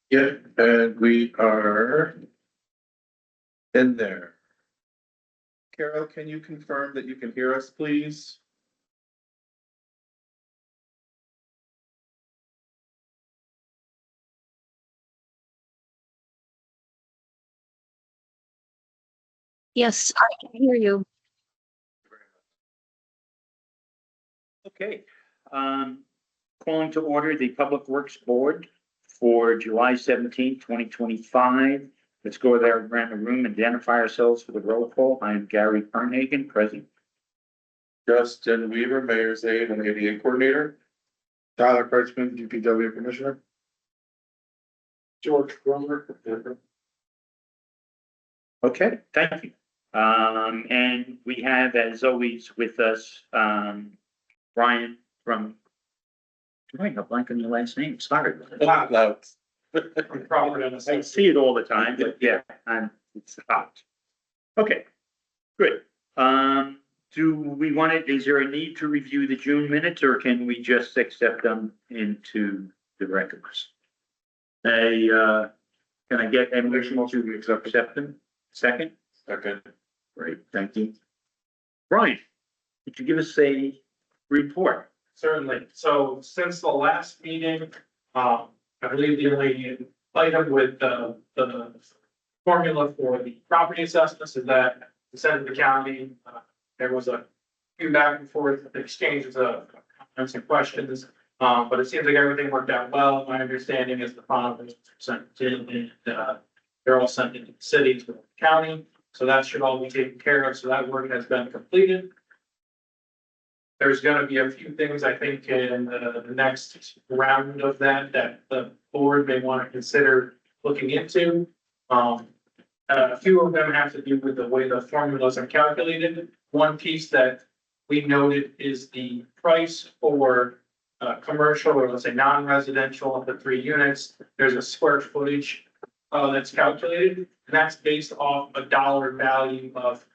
Yeah, and we are in there. Carol, can you confirm that you can hear us, please? Yes, I can hear you. Okay, calling to order the Public Works Board for July 17th, 2025. Let's go there around the room, identify ourselves for the roll call. I am Gary Carnhagen, present. Justin Weaver, Mayor's Aide and ADA Coordinator. Tyler Kurtzman, DPW Commissioner. George Gromer. Okay, thank you. And we have, as always, with us, Brian from, I got blank on your last name, sorry. Loud. I see it all the time, but yeah, it's hot. Okay, good. Do we want it, is there a need to review the June minutes or can we just accept them into the records? Can I get a motion to accept them? Second? Second. Great, thank you. Brian, could you give us a report? Certainly. So since the last meeting, I believe the only item with the formula for the property assessments is that the Senate of the county, there was a few back and forth exchanges of comments and questions. But it seems like everything worked out well. My understanding is the final was sent in and they're all sent into the cities with the county. So that should all be taken care of. So that work has been completed. There's going to be a few things, I think, in the next round of that the board may want to consider looking into. A few of them have to do with the way the formulas are calculated. One piece that we noted is the price for commercial, or let's say non-residential of the 3 units. There's a square footage that's calculated, and that's based off a dollar value of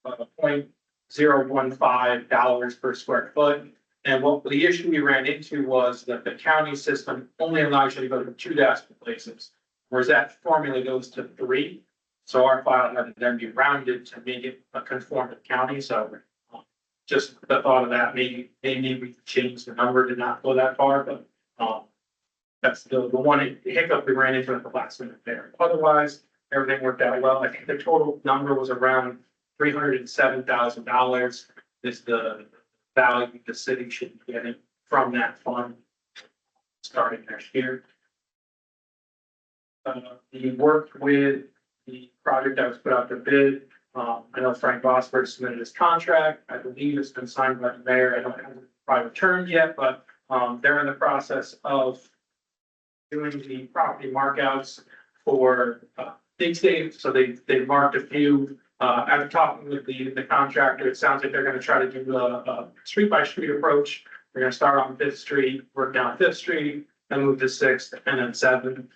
$0.015 per square foot. And what the issue we ran into was that the county system only allows you to go to 2 decimal places, whereas that formula goes to 3. So our file had to then be rounded to make it a conform to county. So just the thought of that, maybe we change the number to not go that far, but that's the one hiccup we ran into at the last minute there. Otherwise, everything worked out well. I think the total number was around $307,000 is the value the city should be getting from that fund starting next year. The work with the project that was put out to bid, I know Frank Bosford submitted his contract. I believe it's been signed by the mayor. I don't have the private term yet, but they're in the process of doing the property markouts for big states. So they marked a few. After talking with the contractor, it sounds like they're going to try to do a street by street approach. They're going to start on 5th Street, work down 5th Street, and move to 6th and then 7th.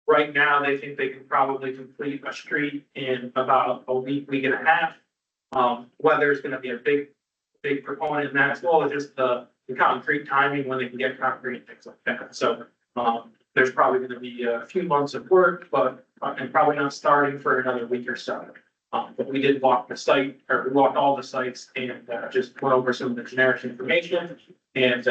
Right now, they think they can probably complete a street in about a week and a half. Weather is going to be a big proponent in that, as well as just the concrete timing when they can get concrete and things like that. So there's probably going to be a few months of work, but and probably not starting for another week or so. But we did walk the site, or we walked all the sites and just went over some of the generic information. And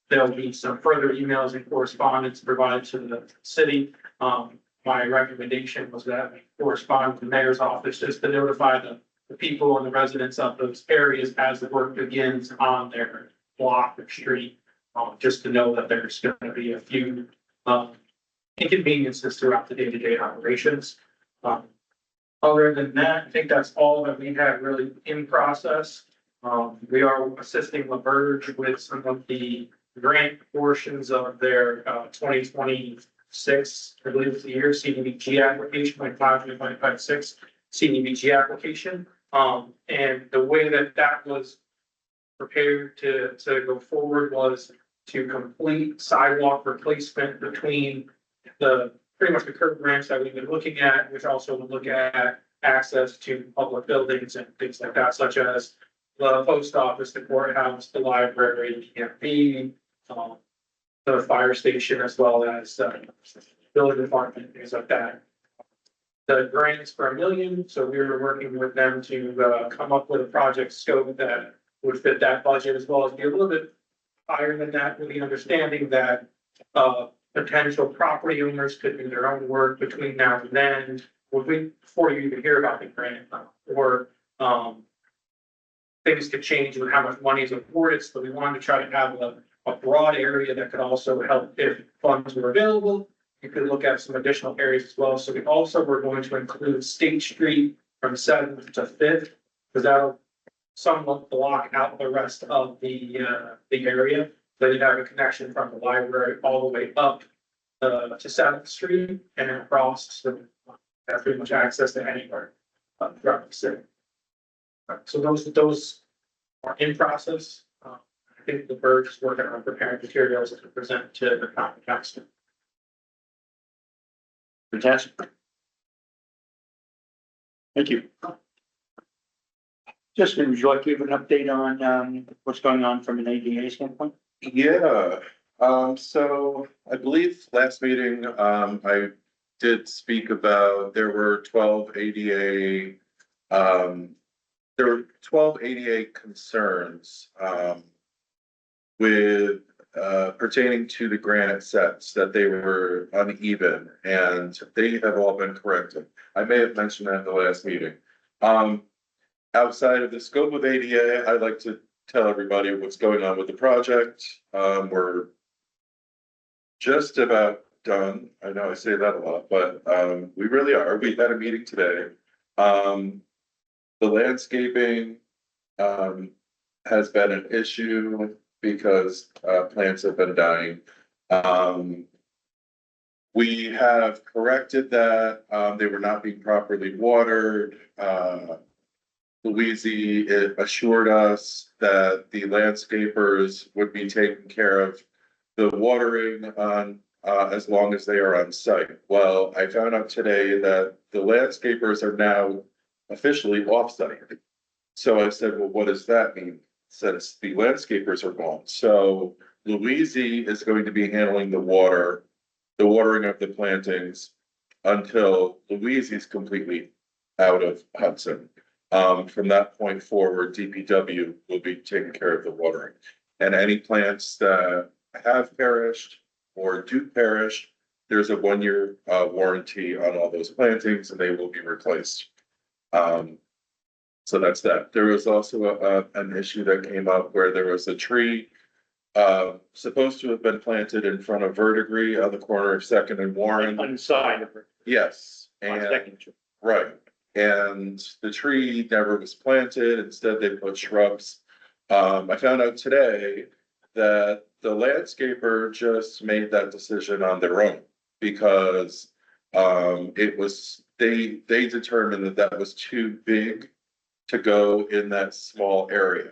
there'll be some further emails and correspondence provided to the city. My recommendation was that we correspond to the mayor's office just to notify the people and the residents of those areas as the work begins on their block or street. Just to know that there's going to be a few inconveniences throughout the day-to-day operations. Other than that, I think that's all that we have really in process. We are assisting LaBerge with some of the grant portions of their 2026, I believe it's the year CDBG application, 25.56 CDBG application. And the way that was prepared to go forward was to complete sidewalk replacement between pretty much the curb ramps that we've been looking at, which also would look at access to public buildings and things like that, such as the post office, the courthouse, the library, the PMP, the fire station, as well as, building department, things like that. The grants for $1 million, so we were working with them to, come up with a project scope that would fit that budget, as well as be a little bit higher than that, with the understanding that, potential property owners could do their own work between now and then. Before you even hear about the grant, or, things could change with how much money is afforded, so we wanted to try to have a broad area that could also help if funds were available. You could look at some additional areas as well, so we also were going to include State Street from 7th to 5th, because that'll somewhat block out the rest of the area. So you'd have a connection from the library all the way up to 7th Street and then across, so that's pretty much access to anywhere throughout the city. So those are in process. I think the Burge is working on preparing materials to present to the county council. Fantastic. Thank you. Justin, would you like to give an update on, what's going on from an ADA standpoint? Yeah, so I believe last meeting, I did speak about, there were 12 ADA, there were 12 ADA concerns, with, pertaining to the granite sets, that they were uneven, and they have all been corrected. I may have mentioned that in the last meeting. Outside of the scope of ADA, I'd like to tell everybody what's going on with the project. We're just about done. I know I say that a lot, but we really are. We had a meeting today. The landscaping has been an issue because plants have been dying. We have corrected that. They were not being properly watered. Louise assured us that the landscapers would be taking care of the watering on, as long as they are on site. Well, I found out today that the landscapers are now officially off-site. So I said, well, what does that mean? Since the landscapers are gone. So Louise is going to be handling the watering of the plantings until Louise is completely out of Hudson. From that point forward, DPW will be taking care of the watering. And any plants that have perished or do perish, there's a 1-year warranty on all those plantings and they will be replaced. So that's that. There was also an issue that came up where there was a tree supposed to have been planted in front of Verdigris on the corner of Second and Warren. On the side of it. Yes, On and Second. right, and the tree never was planted. Instead, they put shrubs. I found out today that the landscaper just made that decision on their own because it was they determined that that was too big to go in that small area.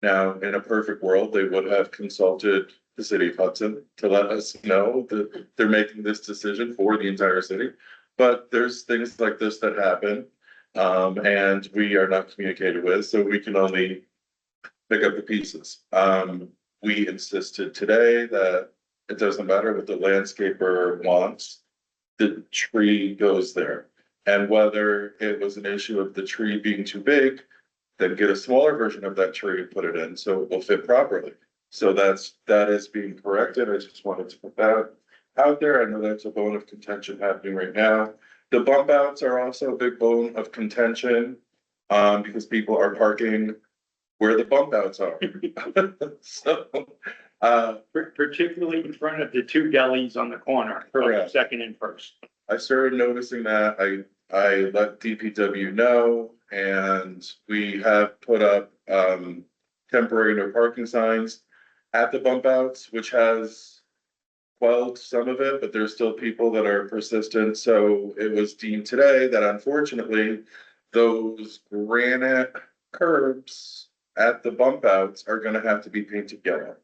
Now, in a perfect world, they would have consulted the city of Hudson to let us know that they're making this decision for the entire city. But there's things like this that happen, and we are not communicated with, so we can only pick up the pieces. We insisted today that it doesn't matter what the landscaper wants, the tree goes there. And whether it was an issue of the tree being too big, then get a smaller version of that tree and put it in so it will fit properly. So that is being corrected. I just wanted to put that out there. I know that's a bone of contention happening right now. The bump outs are also a big bone of contention, because people are parking where the bump outs are. So, Particularly in front of the two delis on the corner. Correct. Second and First. I started noticing that. I let DPW know, and we have put up temporary no parking signs at the bump outs, which has quelled some of it, but there's still people that are persistent. So it was deemed today that unfortunately those granite curbs at the bump outs are gonna have to be painted yellow.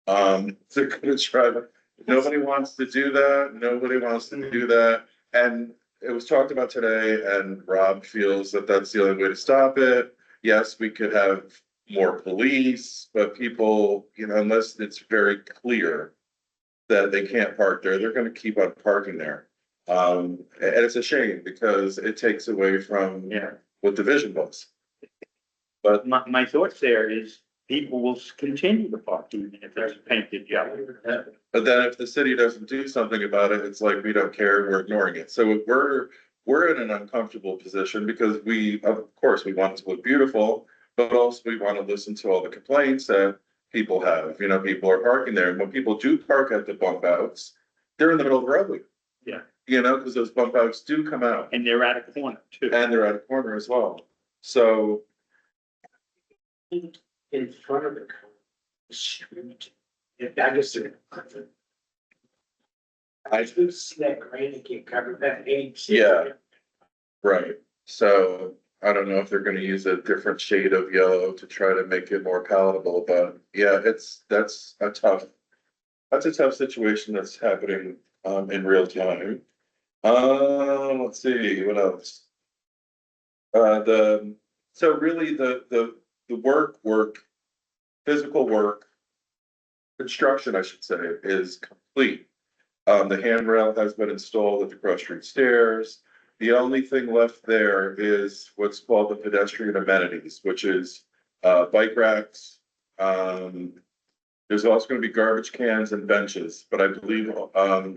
They're gonna try to, nobody wants to do that. Nobody wants to do that. And it was talked about today and Rob feels that that's the only way to stop it. Yes, we could have more police, but people, unless it's very clear that they can't park there, they're gonna keep on parking there. And it's a shame because it takes away from Yeah. what the vision was. But My thoughts there is people will continue to park even if it's painted yellow. But then if the city doesn't do something about it, it's like, we don't care, we're ignoring it. So we're in an uncomfortable position because of course, we want it to look beautiful, but also we want to listen to all the complaints that people have. People are parking there. And when people do park at the bump outs, they're in the middle of the roadway. Yeah. Because those bump outs do come out And they're at a corner too. and they're at a corner as well. So In front of the street. I just. I just that granite get covered that age. Yeah. Right, so I don't know if they're gonna use a different shade of yellow to try to make it more palatable, but yeah, that's a tough situation that's happening in real time. Let's see, what else? So really the physical work, construction, I should say, is complete. The handrail has been installed at the Cross Street Stairs. The only thing left there is what's called the pedestrian amenities, which is bike racks. There's also gonna be garbage cans and benches, but I believe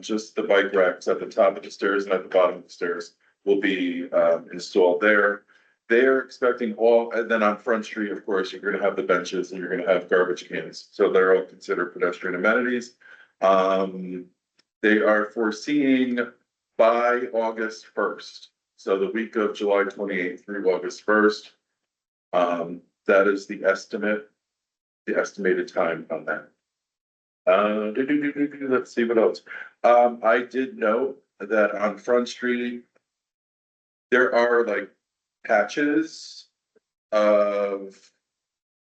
just the bike racks at the top of the stairs and at the bottom of the stairs will be installed there. They're expecting and then on Front Street, of course, you're gonna have the benches and you're gonna have garbage cans, so they're all considered pedestrian amenities. They are foreseeing by August 1st, so the week of July 28th through August 1st. That is the estimated time on that. Let's see what else. I did note that on Front Street, there are like patches of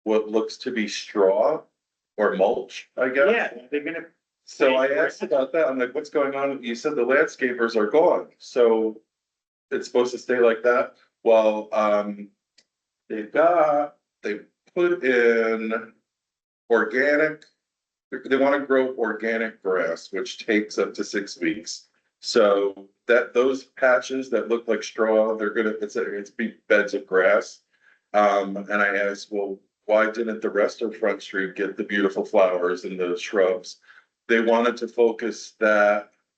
what looks to be straw or mulch, I guess. Yeah, they're gonna, So I asked about that. I'm like, what's going on? You said the landscapers are gone, so it's supposed to stay like that? Well, they put in organic, they want to grow organic grass, which takes up to 6 weeks. So those patches that look like straw, it's be beds of grass. And I asked, well, why didn't the rest of Front Street get the beautiful flowers and the shrubs? They wanted to focus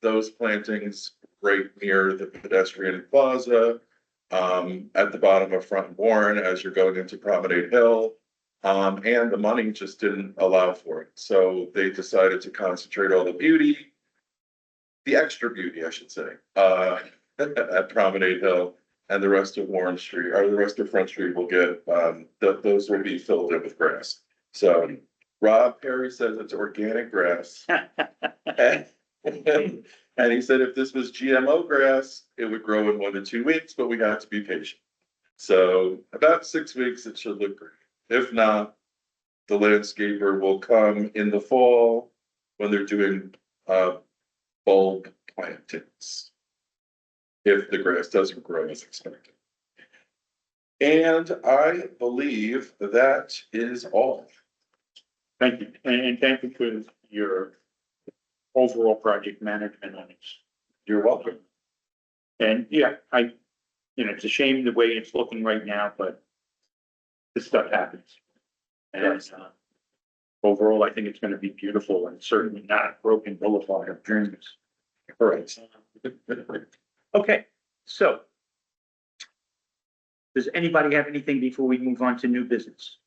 those plantings right near the pedestrian plaza, at the bottom of Front Warren as you're going into Promenade Hill. And the money just didn't allow for it. So they decided to concentrate all the extra beauty, I should say, at Promenade Hill, and the rest of Warren Street, or the rest of Front Street will get, those will be filled in with grass. So Rob Perry says it's organic grass. And he said if this was GMO grass, it would grow in 1 to 2 weeks, but we have to be patient. So about 6 weeks, it should look great. If not, the landscaper will come in the fall when they're doing bulb plantings, if the grass doesn't grow as expected. And I believe that is all. thank you, and thank you for your overall project management on this. You're welcome. And yeah, it's a shame the way it's looking right now, but this stuff happens. And overall, I think it's gonna be beautiful and certainly not a broken boulevard of dreams. Correct. Okay, so. Does anybody have anything before we move on to new business?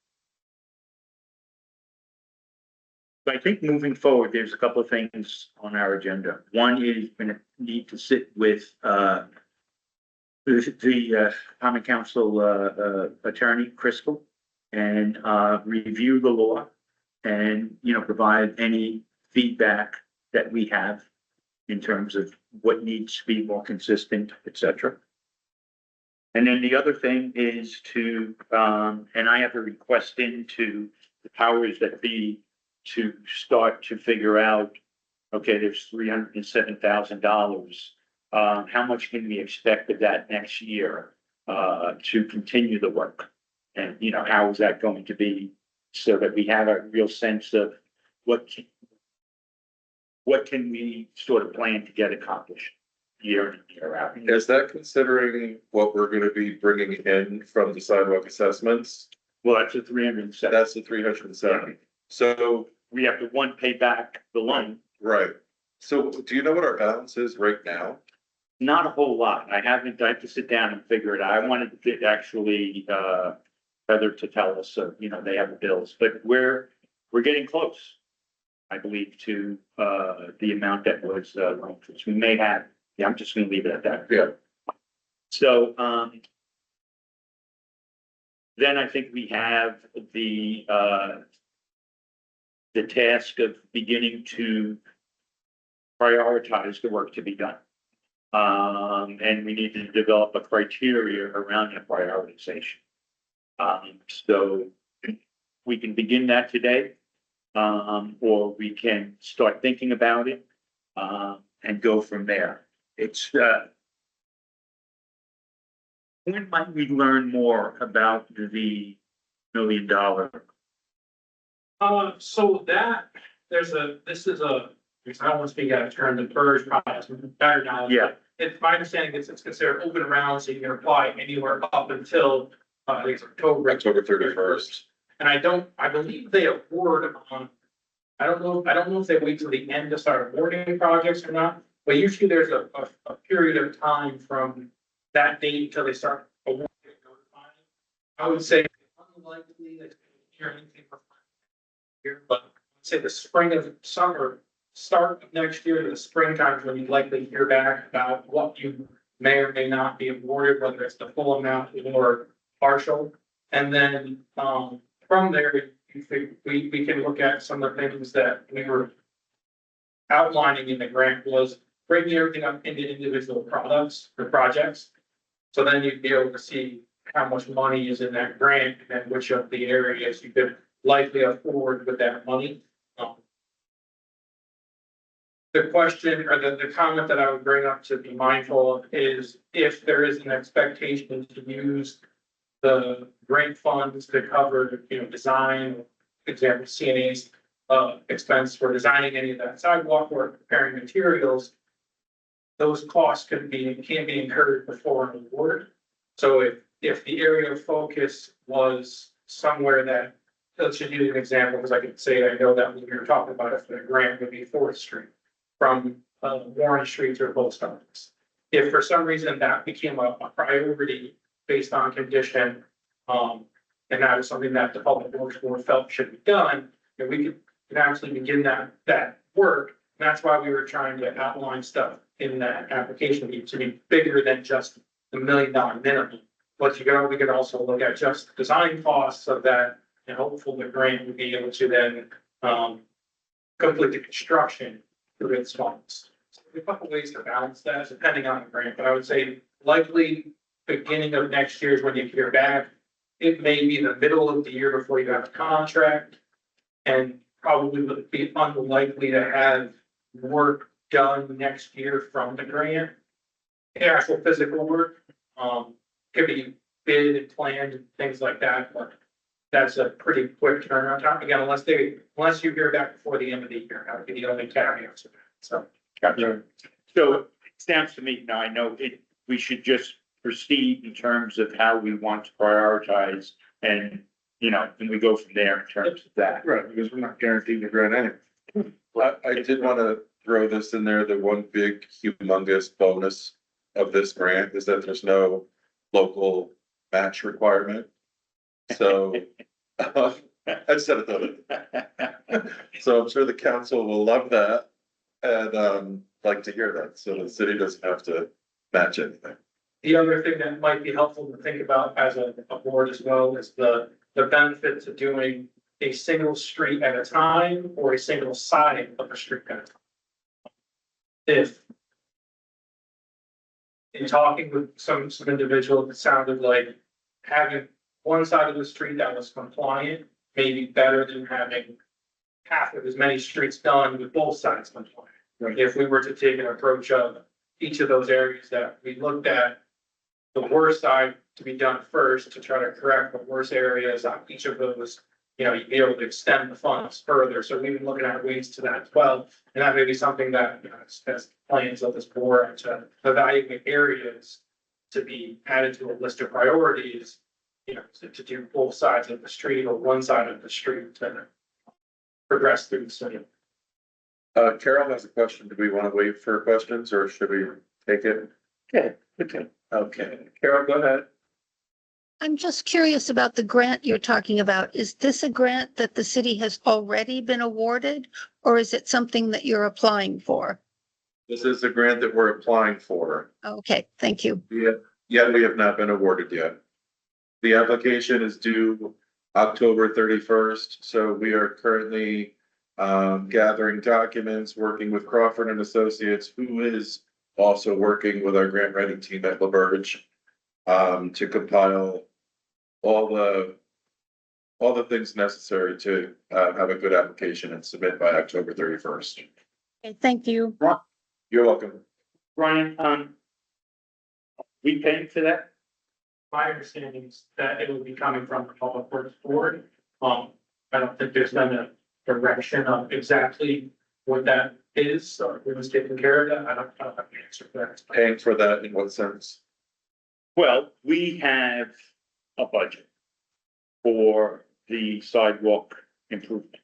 I think moving forward, there's a couple of things on our agenda. One is gonna need to sit with the Common Council attorney, Crystal, and review the law and, provide any feedback that we have in terms of what needs to be more consistent, et cetera. And then the other thing is to, and I have a request into the powers that be to start to figure out, okay, there's $307,000 how much can we expect of that next year, to continue the work? And, you know, how is that going to be so that we have a real sense of what can we sort of plan to get accomplished year in, year out? Is that considering what we're gonna be bringing in from the sidewalk assessments? Well, that's a 307. That's the 370. So, We have to, one, pay back the loan, right. So do you know what our balance is right now? not a whole lot. I have to sit down and figure it out. I wanted to actually, Heather to tell us, so, you know, they have the bills, but we're getting close. I believe to, the amount that was, loaned, which we may have, yeah, I'm just gonna leave it at that. Yeah. So, then I think we have the task of beginning to prioritize the work to be done. And we need to develop a criteria around that prioritization. So we can begin that today, or we can start thinking about it, and go from there. It's, when might we learn more about the $1 million? So that, this is a, because I don't want to speak out of turn, the PERS probably has better knowledge. Yeah. It's my understanding it's considered open round, so you can apply anywhere up until, I think it's October. October 31st. And I believe they award on, I don't know if they wait till the end to start awarding projects or not, but usually there's a period of time from that date until they start awarding and notifying. I would say unlikely that you hear anything from here, but I'd say the spring of summer, start of next year to the springtime is when you likely hear back about what you may or may not be awarded, whether it's the full amount or partial. And then, from there, we can look at some of the things that we were outlining in the grant was breaking everything up into individual products or projects. So then you'd be able to see how much money is in that grant and which of the areas you could likely afford with that money. The question or the comment that I would bring up to be mindful of is if there is an expectation to use the grant funds to cover, you know, design, example, CNA's expense for designing any of that sidewalk or preparing materials, those costs can be incurred before an award. So if the area of focus was somewhere that, let's just use an example, because I could say, I know that when we were talking about if the grant would be 4th Street from Warren Street to a post office. If for some reason that became a priority based on condition, and that was something that the public works board felt should be done, and we could actually begin that work. And that's why we were trying to outline stuff in that application to be bigger than just the $1 million minimum. But we could also look at just design costs of that, and hopefully the grant would be able to then complete the construction through its funds. So there's a couple ways to balance that depending on the grant, but I would say likely beginning of next year is when you hear back. It may be the middle of the year before you have a contract, and probably would be unlikely to have work done next year from the grant. Actual physical work, could be bid and planned and things like that, but that's a pretty quick turnaround time. Again, unless you hear back before the end of the year, that would be the only caveat to that. So. Gotcha. So it sounds to me, now I know we should just proceed in terms of how we want to prioritize and, you know, and we go from there in terms of that. Right, because we're not guaranteed the grant anyway. I did want to throw this in there, the one big humongous bonus of this grant is that there's no local match requirement. So, I said it though. So I'm sure the council will love that and, like to hear that. So the city doesn't have to match anything. The other thing that might be helpful to think about as a board as well is the benefits of doing a single street at a time or a single side of a street at a time. If in talking with some individuals, it sounded like having one side of the street that was compliant may be better than having half of as many streets done with both sides compliant. If we were to take an approach of each of those areas that we looked at, the worst side to be done first to try to correct the worst areas on each of those. You'd be able to extend the funds further. So we've been looking at ways to that as well. And that may be something that, as plans of this board to evaluate areas to be added to a list of priorities, to do both sides of the street or one side of the street to progress through the city. Carol has a question. Do we want to wait for questions or should we take it? Okay. Okay, Carol, go ahead. I'm just curious about the grant you're talking about. Is this a grant that the city has already been awarded, or is it something that you're applying for? This is the grant that we're applying for. Okay, thank you. Yet we have not been awarded yet. The application is due October 31st, so we are currently gathering documents, working with Crawford and Associates, who is also working with our grant writing team at LaBerge, to compile all the things necessary to have a good application and submit by October 31st. Okay, thank you. You're welcome. Brian, we paying for that? My understanding is that it would be coming from the Public Works Board. I don't think there's been a direction of exactly what that is, or who was taking care of that. I don't have the answer for that. Paying for that in what sense? Well, we have a budget for the sidewalk improvement.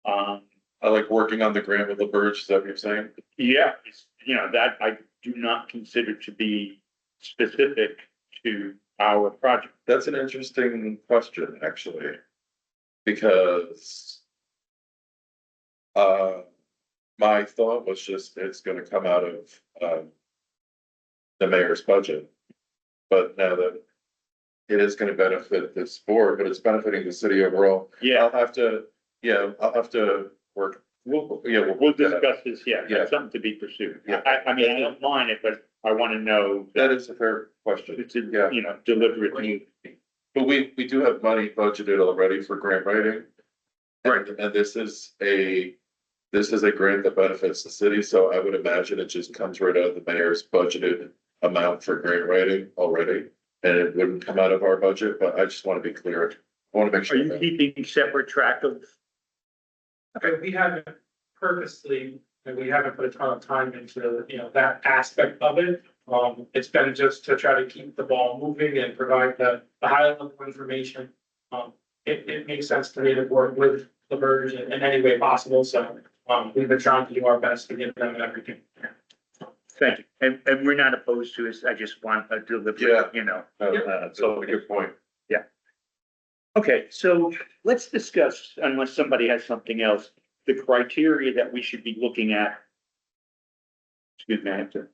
I like working on the grant with LaBerge, is that what you're saying? Yeah, it's, that I do not consider to be specific to our project. That's an interesting question, actually. Because my thought was just, it's gonna come out of the mayor's budget. But now that it is gonna benefit this board, but it's benefiting the city overall. Yeah, I'll have to work. we'll We'll discuss this, yeah, Yeah. that's something to be pursued. Yeah. I mean, I don't mind it, but I wanna know That that is a fair question. it's, Yeah. deliberately. But we do have money budgeted already for grant writing. Right. And this is a grant that benefits the city, so I would imagine it just comes right out of the mayor's budgeted amount for grant writing already. And it wouldn't come out of our budget, but I just want to be clear. I want to make Are sure. you that- keeping separate track of? Okay, we haven't purposely, and we haven't put a ton of time into, that aspect of it. It's been just to try to keep the ball moving and provide the high level information. It makes sense to me to work with the Verge in any way possible, so, we've been trying to do our best to give them everything. Thank you, and we're not opposed to this, I just want a deliberate, That's a good point. Okay, so let's discuss, unless somebody has something else, the criteria that we should be looking at. Excuse me, I have to.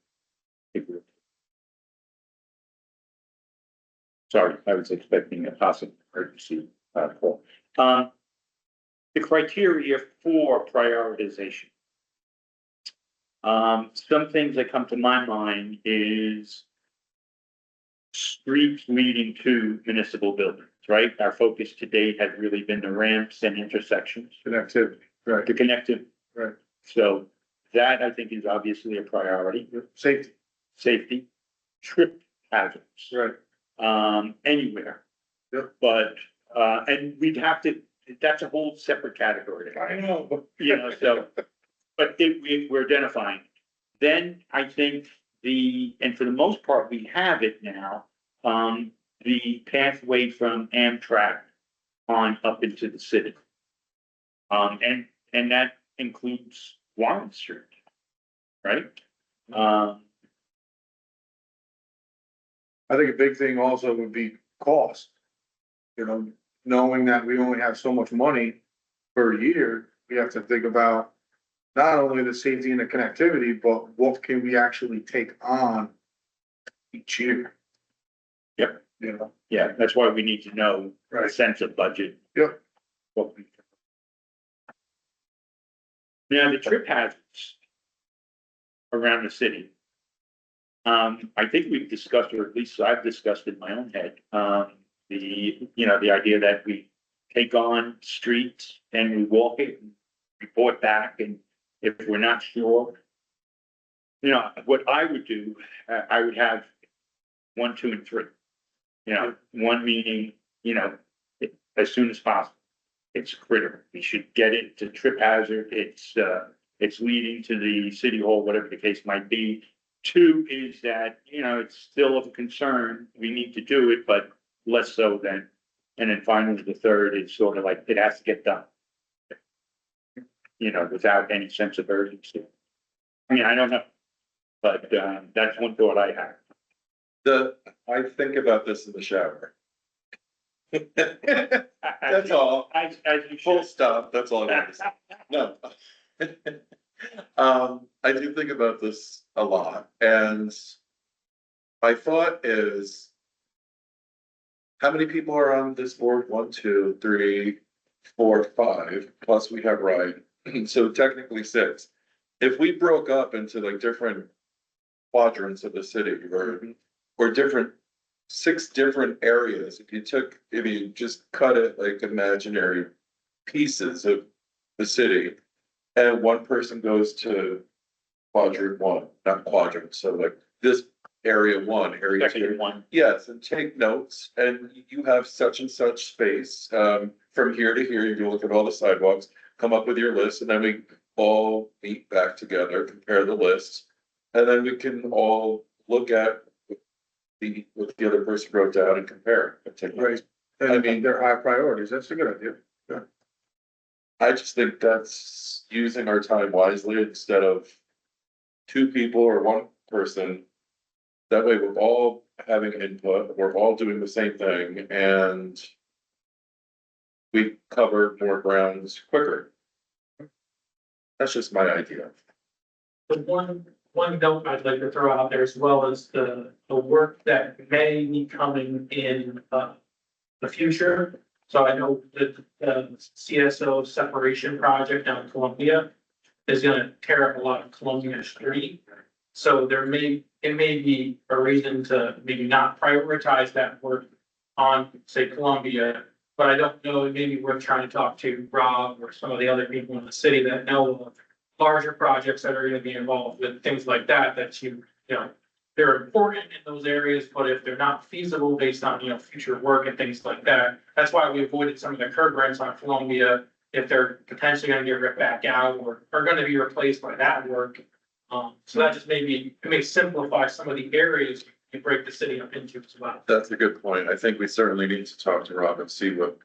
Sorry, I was expecting a possible emergency call. The criteria for prioritization. Some things that come to my mind is streets leading to municipal buildings, right? Our focus to date has really been the ramps and intersections. Connectivity, right, The connective. right. So that I think is obviously a priority. Safety, Safety, trip hazards, right. anywhere. Yep. But, and we'd have to, that's a whole separate category. I know. So, but we're identifying. Then I think and for the most part, we have it now, the pathway from Amtrak on up into the city. And that includes Warren Street, right? I think a big thing also would be cost. Knowing that we only have so much money per year, we have to think about not only the safety and the connectivity, but what can we actually take on each year? Yep. Yeah, that's why we need to know the Right. sense of budget. Yep. What we. Now, the trip hazards around the city. I think we've discussed, or at least I've discussed in my own head, the idea that we take on streets and we walk it, and report back, and if we're not sure, You know, what I would do, I would have 1, 2, and 3. You know, 1 meaning, you know, as soon as possible. It's critical. We should get it to trip hazard. It's leading to the city hall, whatever the case might be. 2 is that, you know, it's still of concern. We need to do it, but less so than. And then finally, the 3rd is sort of like, it has to get done. You know, without any sense of urgency. I mean, I don't know. But, that's one thought I have. I think about this in the shower. That's all. As you Full should. stop, that's all I want to say. No. I do think about this a lot, and my thought is, how many people are on this board? 1, 2, 3, 4, 5, plus we have Ryan, so technically 6. If we broke up into like different quadrants of the city, or different 6 different areas, if you just cut it like imaginary pieces of the city, and one person goes to quadrant 1, not quadrant, so like this area 1, area 2. Second one. Yes, and take notes, and you have such and such space, from here to here, you look at all the sidewalks, come up with your list, and then we all meet back together, compare the lists. And then we can all look at what the other person wrote down and compare. And take notes. Right. I I mean- mean, they're high priorities. That's a good idea. I just think that's using our time wisely instead of 2 people or 1 person. That way we're all having input, we're all doing the same thing, and we cover more grounds quicker. That's just my idea. The one note I'd like to throw out there as well is the work that may be coming in, the future. So I know that the CSO separation project down in Columbia is gonna tear up a lot of Columbia Street. So it may be a reason to maybe not prioritize that work on, say, Columbia. But I don't know, it may be worth trying to talk to Rob or some of the other people in the city that know of larger projects that are gonna be involved with things like that, that you know, they're important in those areas, but if they're not feasible based on, you know, future work and things like that, that's why we avoided some of the curb rents on Columbia. If they're potentially gonna get ripped back out or are gonna be replaced by that work. So that just it may simplify some of the areas you break the city up into as well. That's a good point. I think we certainly need to talk to Rob and see what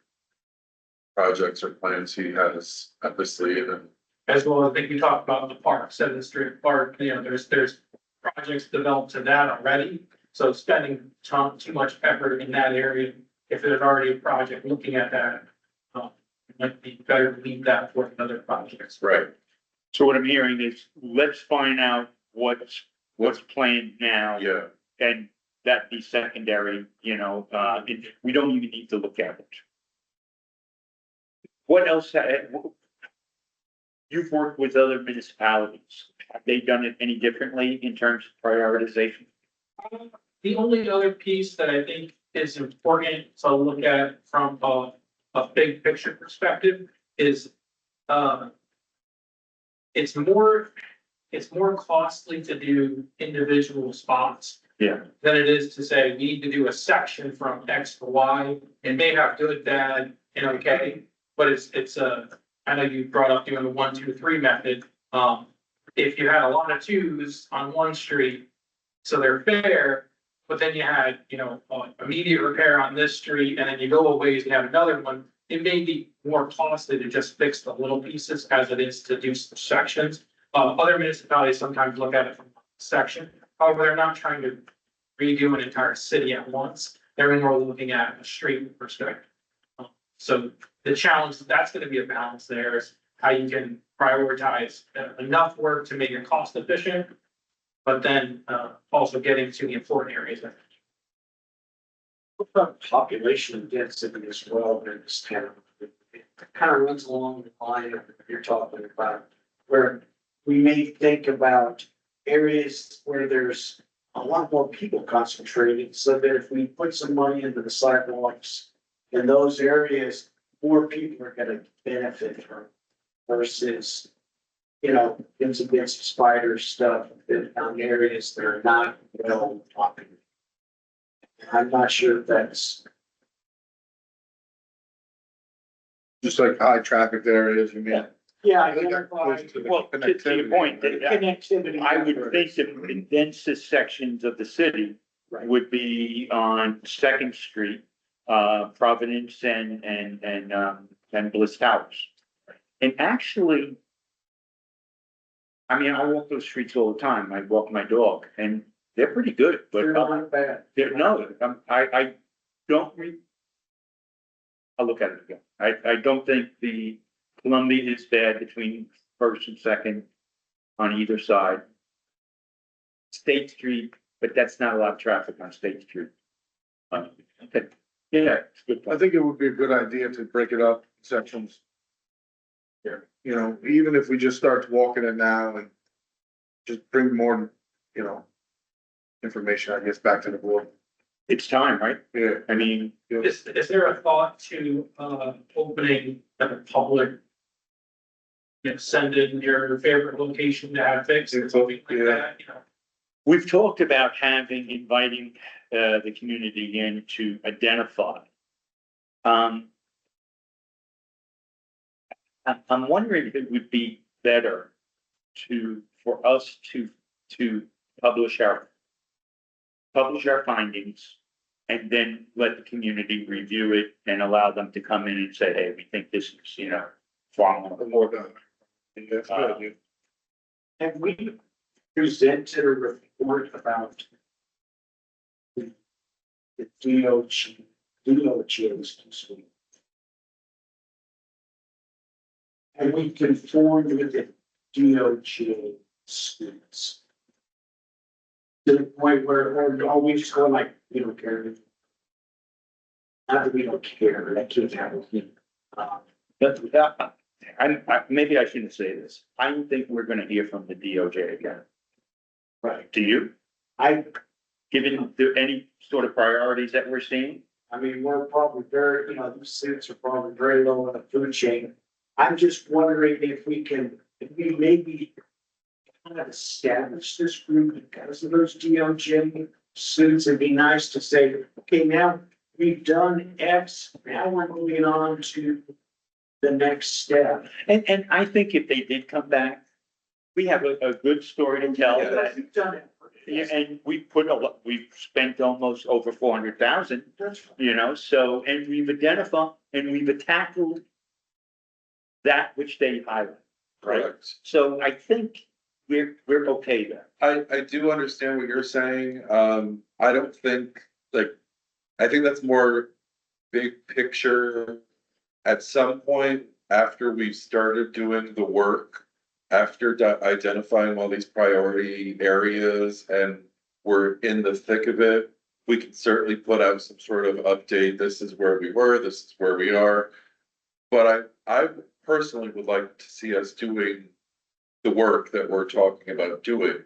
projects or plans he has up his sleeve, and As well, I think we talked about the park, 7th Street Park, you know, there's projects developed to that already. So spending too much effort in that area, if there's already a project looking at that, it might be better to leave that for other projects. right. So what I'm hearing is, let's find out what's planned now. Yeah, And that be secondary, you know, we don't even need to look at it. What else, you've worked with other municipalities, have they done it any differently in terms of prioritization? The only other piece that I think is important to look at from a big picture perspective is, it's more costly to do individual spots Yeah. than it is to say, we need to do a section from X to Y. It may have good, bad, and okay, but I know you brought up doing the 1, 2, 3 method. If you had a lot of 2s on one street, so they're fair, but then you had, you know, immediate repair on this street, and then you go a ways, you have another one. It may be more costly to just fix the little pieces as it is to do some sections. Other municipalities sometimes look at it from section, however, they're not trying to redo an entire city at once. They're more looking at a street perspective. So the challenge, that's gonna be a balance there, is how you can prioritize enough work to make it cost efficient. But then also getting to the important areas. What about population density as well in this town? It kind of runs along the line of what you're talking about, where we may think about areas where there's a lot more people concentrated, so that if we put some money into the sidewalks in those areas, more people are gonna benefit from versus you know, things against spider stuff on areas that are not well populated. I'm not sure if that's, Just like high traffic areas, you mean? yeah, I think that identify goes to the Well, to your point, the connectivity. I would think that the densest sections of the city Right. would be on Second Street, Providence and Bliss Towers. And actually, I mean, I walk those streets all the time. I walk my dog and they're pretty good, but They're not bad. no, I don't I'll look at it again. I don't think the Columbia is bad between First and Second on either side. State Street, but that's not a lot of traffic on State Street. Okay, yeah, it's a good I point. think it would be a good idea to break it up in sections. Yeah. You know, even if we just start walking it now and just bring more, you know, information, I guess, back to the board. It's time, right? Yeah. I mean, Is there a thought to, opening a public? You know, send in your favorite location to have fixed or something like Yeah. that, you know? we've talked about inviting the community in to identify. I'm wondering if it would be better for us to publish our findings and then let the community review it and allow them to come in and say, hey, we think this is, you know, far more. Yeah, that's a good idea. Have we presented a report about the DOG's concern? And we conformed with the DOJ students? To the point where, or are we just going like, we don't care? Not that we don't care, that can't happen. Maybe I shouldn't say this. I don't think we're gonna hear from the DOJ again. Right, Do you? Given any sort of priorities that we're seeing? I mean, we're probably very, you know, these students are probably very low on the food chain. I'm just wondering if we maybe kind of establish this group because of those DOJ students. It'd be nice to say, okay, now we've done X, now we're moving on to the next step. And I think if they did come back, we have a good story to tell. We've done it. Yeah, and we've spent almost over 400,000, That's you know, so, and we've identified and we've tackled that which they highlight. Right. Correct. So I think we're okay there. I do understand what you're saying. I don't think, like, I think that's more big picture. At some point, after we've started doing the work, after identifying all these priority areas and we're in the thick of it, we can certainly put out some sort of update. This is where we were, this is where we are. But I personally would like to see us doing the work that we're talking about doing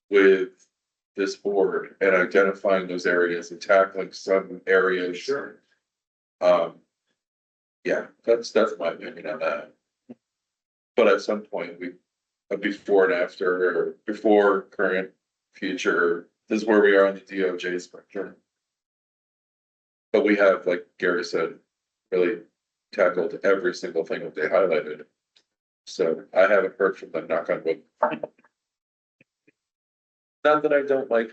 with this board and identifying those areas and tackling some areas. Sure. Yeah, that's my opinion on that. But at some point, a before and after, or before, current, future, this is where we are on the DOJ spectrum. But we have, like Gary said, really tackled every single thing that they highlighted. So I haven't heard from them, knock on wood. Not that I don't like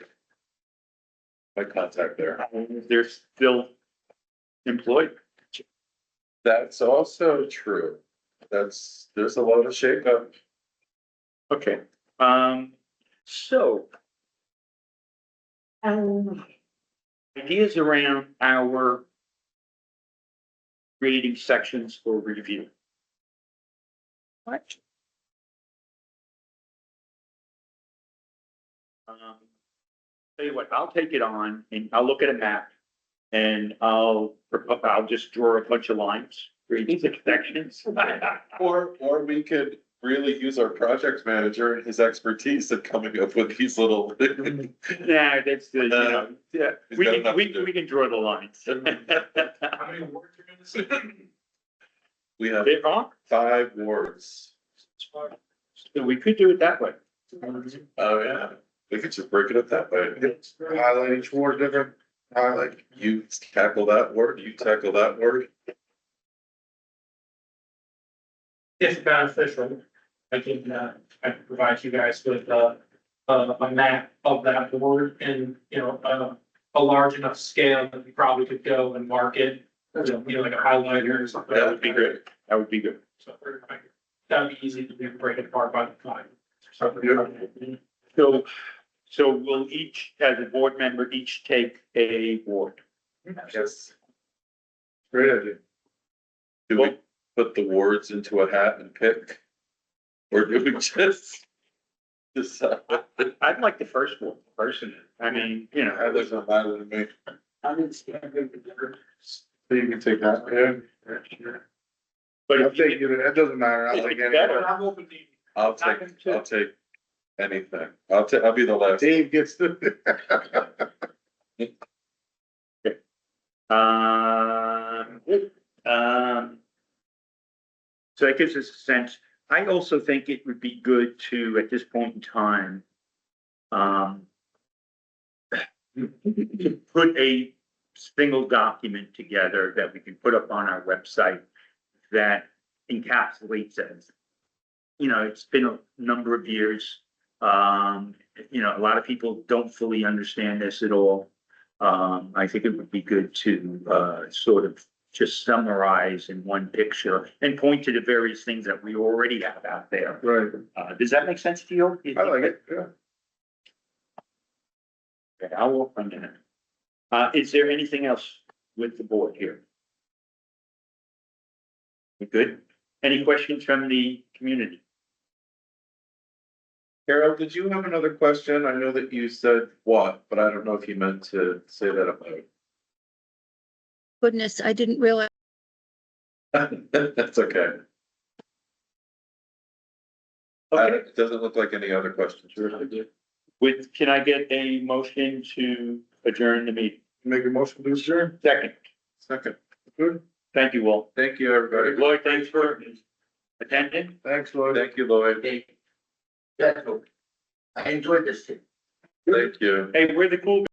my contact there. They're still employed. That's also true. There's a lot of shakeup. Okay, so. Ideas around our creating sections for review. What? Tell you what, I'll take it on and I'll look at a map and I'll just draw a bunch of lines for each sections. Or we could really use our project manager and his expertise in coming up with these little. Yeah, that's the, you know, yeah, He's we got can, enough to do. we can draw the lines. How many words are gonna say? We have There are, 5 wards. So we could do it that way. Oh, yeah, we could just break it up that way. Highlight each ward different, highlight. You tackle that word, you tackle that word. If beneficial, I can provide you guys with, a map of that board and, you know, a large enough scale that we probably could go and mark it. You know, like a highlighter or something. That would be great. That would be good. So, that'd be easy to do, break it apart by the time. So we'll each, as a board member, each take a ward. Yes. Great idea. Do we put the words into a hat and pick? Or do we just decide? I'd like the first one, personally. I mean, you know, That doesn't matter to me. I'm in standard. So you can take that, yeah. but I'll if you take it, it doesn't matter, I like It's any. better. I'm open to. I'll take anything. I'll be the last. Dave gets the. So that gives us a sense. I also think it would be good to, at this point in time, to put a single document together that we can put up on our website that encapsulates it. You know, it's been a number of years. You know, a lot of people don't fully understand this at all. I think it would be good to, sort of just summarize in one picture and point to the various things that we already have out there. Right, Does that make sense to you? I like it, yeah. Okay, I'll work on that. Is there anything else with the board here? We good? Any questions from the community? Carol, did you have another question? I know that you said what, but I don't know if you meant to say that out Goodness, I didn't realize. loud. That's okay. Okay, It doesn't look like any other questions. can I get a motion to adjourn the meeting? Make a motion to adjourn. Second, Second. Good, thank you all. Thank you, everybody. Lloyd, thanks for attending. thanks, Lloyd. Thank you, Lloyd. Okay. That's okay. I enjoyed this. Thank you. Hey, we're the cool